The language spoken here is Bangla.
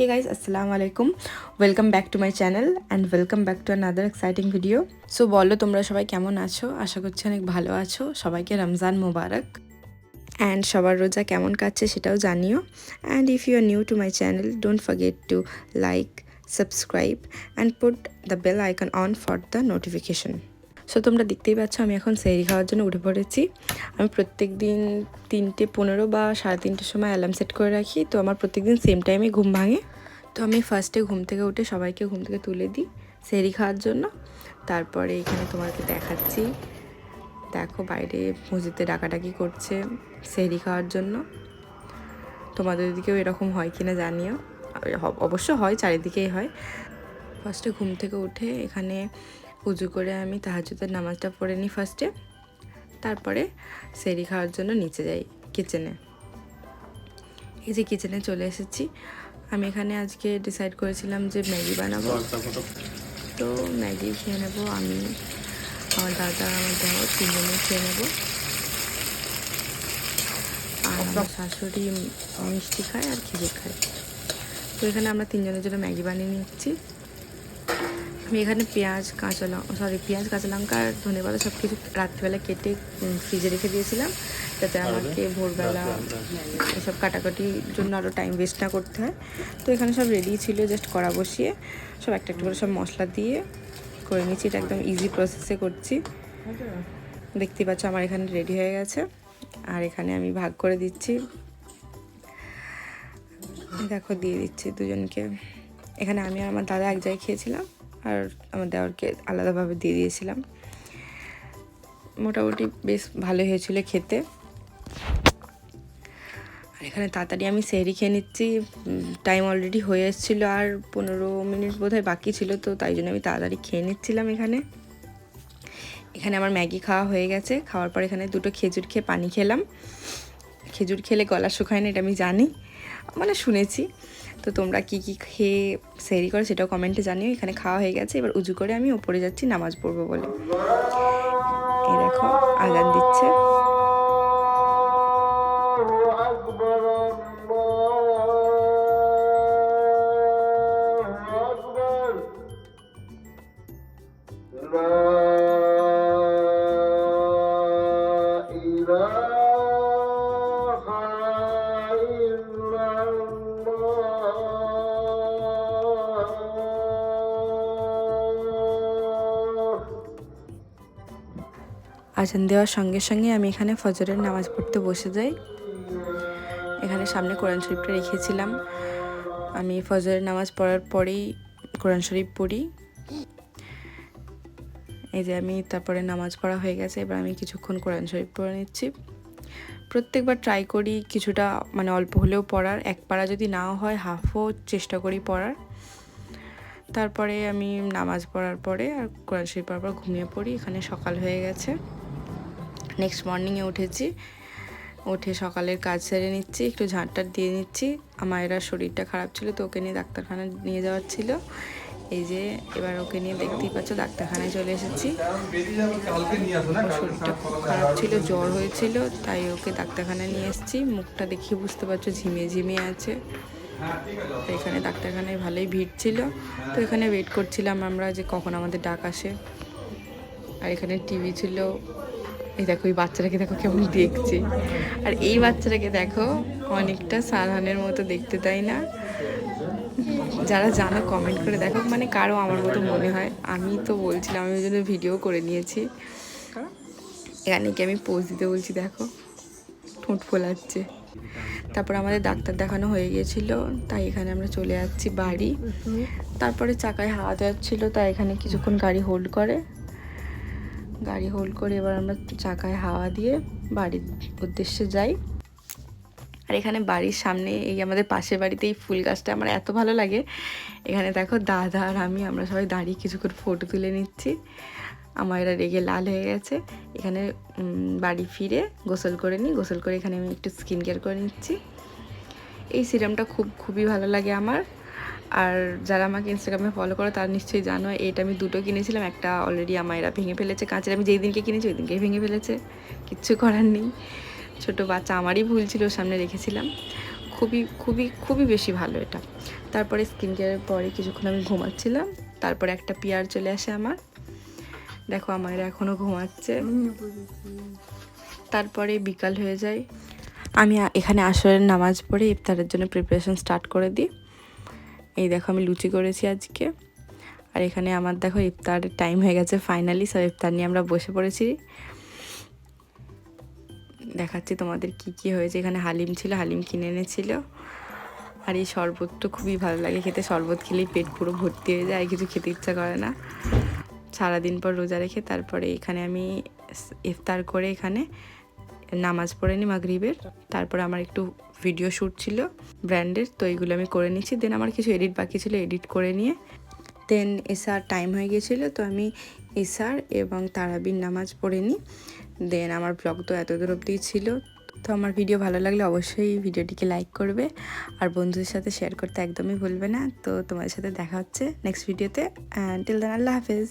Hey guys, assalamu alaikum. Welcome back to my channel and welcome back to another exciting video. So বলো তোমরা সবাই কেমন আছো? আশা করছি অনেক ভালো আছো। সবাইকে রমজান মোবারক and সবার রোজা কেমন কাটছে সেটাও জানিও। And if you are new to my channel, don't forget to like, subscribe and put the bell icon on for the notification. So তোমরা দেখতেই পাচ্ছ আমি এখন সেহরি খাওয়ার জন্য উঠে পড়েছি। আমি প্রত্যেক দিন 3:15 বা 3:30 সময় অ্যালার্ম সেট করে রাখি, তো আমার প্রত্যেক দিন সেম টাইমে ঘুম ভাঙে। তো আমি ফার্স্টে ঘুম থেকে উঠে সবাইকে ঘুম থেকে তুলে দিই সেহরি খাওয়ার জন্য। তারপরে এখানে তোমাকে দেখাচ্ছি, দেখো বাইরে মসজিদে ডাকাডাকি করছে সেহরি খাওয়ার জন্য। তোমাদের দিকেও এরকম হয় কিনা জানিও, অবশ্য হয়, চারিদিকেই হয়। ফার্স্টে ঘুম থেকে উঠে এখানে উজু করে আমি তাহাজ্জুদের নামাজটা পড়ে নিই ফার্স্টে, তারপরে সেহরি খাওয়ার জন্য নিচে যাই কিচেনে। এই যে কিচেনে চলে এসেছি। আমি এখানে আজকে ডিসাইড করেছিলাম যে ম্যাগি বানাবো, তো ম্যাগি খেয়ে নেবো আমি, আমার দাদা, আমার দেওয়ার, তিনজনে খেয়ে নেবো। আর আমার শাশুড়ি মিষ্টি খায় আর খেজুর খায়। তো এখানে আমরা তিনজনের জন্য ম্যাগি বানিয়ে নিচ্ছি। আমি এখানে পেঁয়াজ কাঁচা লঙ্কা আর ধনেপাতা সব কিছু রাত্রিবেলা কেটে ফ্রিজে রেখে দিয়েছিলাম, যাতে আমাকে ভোরবেলা এসব কাটাকাটির জন্য আরও টাইম ওয়েস্ট না করতে হয়। তো এখানে সব রেডি ছিল, জাস্ট কড়া বসিয়ে সব একটা একটা করে সব মশলা দিয়ে করে নিচ্ছি। এটা একদম ইজি প্রসেসে করছি। দেখতে পাচ্ছ আমার এখানে রেডি হয়ে গেছে, আর এখানে আমি ভাগ করে দিচ্ছি। দেখো দিয়ে দিচ্ছি দুজনকে। এখানে আমি আর আমার দাদা এক জায়গায় খেয়েছিলাম, আর আমার দেওরকে আলাদাভাবে দিয়ে দিয়েছিলাম। মোটামুটি বেশ ভালো হয়েছিল খেতে। আর এখানে তাড়াতাড়ি আমি সেহরি খেয়ে নিচ্ছি, টাইম অলরেডি হয়ে এসেছিলো, আর 15 মিনিট বোধহয় বাকি ছিল, তো তাই জন্য আমি তাড়াতাড়ি খেয়ে নিচ্ছিলাম। এখানে আমার ম্যাগি খাওয়া হয়ে গেছে। খাওয়ার পর এখানে দুটো খেজুর খেয়ে পানি খেলাম। খেজুর খেলে গলা শুকায় না, এটা আমি জানি, মানে শুনেছি। তো তোমরা কি কি খেয়ে সেহরি করো সেটাও কমেন্টে জানিও। এখানে খাওয়া হয়ে গেছে, এবার উজু করে আমি ওপরে যাচ্ছি নামাজ পড়বো বলে। এই দেখো আজান দিচ্ছে। আজান দেওয়ার সঙ্গে সঙ্গে আমি এখানে ফজরের নামাজ পড়তে বসে যাই। এখানে সামনে কোরআন শরীফটা রেখেছিলাম। আমি ফজরের নামাজ পড়ার পরেই কোরআন শরীফ পড়ি। এই যে আমি তারপরে নামাজ পড়া হয়ে গেছে, এবার আমি কিছুক্ষণ কোরআন শরীফ পড়ে নিচ্ছি। প্রত্যেকবার ট্রাই করি কিছুটা, মানে অল্প হলেও পড়ার, এক পারা যদি নাও হয় হাফও চেষ্টা করি পড়ার। তারপরে আমি নামাজ পড়ার পরে আর কোরআন শরীফ পড়ার পর ঘুমিয়ে পড়ি। এখানে সকাল হয়ে গেছে। নেক্সট মর্নিংয়ে উঠেছি, উঠে সকালের কাজ সেরে নিচ্ছি, একটু ঝাঁটটার দিয়ে নিচ্ছি। আমার এরা শরীরটা খারাপ ছিল, তো ওকে নিয়ে ডাক্তারখানা নিয়ে যাওয়ার ছিল। এই যে এবার ওকে নিয়ে দেখতেই পাচ্ছ ডাক্তারখানায় চলে এসেছি। শরীরটা খুব খারাপ ছিল, জ্বর হয়েছিল, তাই ওকে ডাক্তারখানায় নিয়ে এসেছি। মুখটা দেখিয়ে বুঝতে পারছো ঝিমিয়ে ঝিমিয়ে আছে। এখানে ডাক্তারখানায় ভালোই ভিড় ছিল, তো এখানে ওয়েট করছিলাম আমরা যে কখন আমাদের ডাক আসে। আর এখানে টিভি ছিল। এই দেখো এই বাচ্চাটাকে দেখো কেমন দেখছে, আর এই বাচ্চাটাকে দেখো অনেকটা সারহানের মতো দেখতে, তাই না? যারা জানো কমেন্ট করে দেখো, মানে কারো আমার মতো মনে হয়। আমি তো বলছিলাম, আমি ওই জন্য ভিডিও করে নিয়েছি। এখানে কি আমি পোজ দিতে বলছি, দেখো ঠোঁট ফোলাচ্ছে। তারপর আমাদের ডাক্তার দেখানো হয়ে গিয়েছিল, তাই এখানে আমরা চলে যাচ্ছি বাড়ি। তারপরে চাকায় হাওয়া যাচ্ছিল, তাই এখানে কিছুক্ষণ গাড়ি হোল্ড করে এবার আমরা চাকায় হাওয়া দিয়ে বাড়ির উদ্দেশ্যে যাই। আর এখানে বাড়ির সামনে এই আমাদের পাশের বাড়িতে এই ফুল গাছটা আমার এত ভালো লাগে। এখানে দেখো দাদা আর আমরা সবাই দাঁড়িয়ে কিছুক্ষণ ফটো তুলে নিচ্ছি। আমার এরা রেগে লাল হয়ে গেছে। এখানে বাড়ি ফিরে গোসল করে নিই, গোসল করে এখানে আমি একটু স্কিন কেয়ার করে নিচ্ছি। এই সিরামটা খুবই ভালো লাগে আমার। আর যারা আমাকে ইনস্টাগ্রামে ফলো করো তারা নিশ্চয়ই জানো, এটা আমি দুটো কিনেছিলাম। একটা অলরেডি আমার এরা ভেঙে ফেলেছে কাঁচের, আমি যেই দিনকে কিনেছি ওই দিনকেই ভেঙে ফেলেছে, কিচ্ছু করার নেই। ছোটো বাচ্চা, আমারই ভুল ছিল, ওর সামনে রেখেছিলাম। খুবই খুবই খুবই বেশি ভালো এটা। তারপরে স্কিন কেয়ারের পরে কিছুক্ষণ আমি ঘুমাচ্ছিলাম, তারপরে একটা পিয়ার চলে আসে আমার, দেখো আমার এখনও ঘুমাচ্ছে। তারপরে বিকাল হয়ে যায়, আমি এখানে আসরের নামাজ পড়ে ইফতারের জন্য প্রিপারেশন স্টার্ট করে দিই। এই দেখো আমি লুচি করেছি আজকে, আর এখানে আমার দেখো ইফতারের টাইম হয়ে গেছে ফাইনালি। সব ইফতার নিয়ে আমরা বসে পড়েছি। দেখাচ্ছি তোমাদের কি কি হয়েছে। এখানে হালিম ছিল, হালিম কিনে এনেছিল। আর এই শরবত তো খুবই ভালো লাগে খেতে, শরবত খেলেই পেট পুরো ভর্তি হয়ে যায়, আর কিছু খেতে ইচ্ছা করে না সারাদিন পর রোজা রেখে। তারপরে এখানে আমি ইফতার করে এখানে নামাজ পড়ে নিই মাগরিবের। তারপরে আমার একটু ভিডিও শ্যুট ছিল ব্র্যান্ডের, তো এইগুলো আমি করে নিচ্ছি। দেন আমার কিছু এডিট বাকি ছিল, এডিট করে নিয়ে দেন এসার টাইম হয়ে গিয়েছিলো, তো আমি এসার এবং তারাবির নামাজ পড়ে নিই। দেন আমার ব্লগ তো এত দূর অবধিই ছিল। তো আমার ভিডিও ভালো লাগলে অবশ্যই ভিডিওটিকে লাইক করবে, আর বন্ধুদের সাথে শেয়ার করতে একদমই ভুলবে না। তো তোমাদের সাথে দেখা হচ্ছে নেক্সট ভিডিওতে, অ্যান্ড টিল দেন আল্লাহ হাফেজ।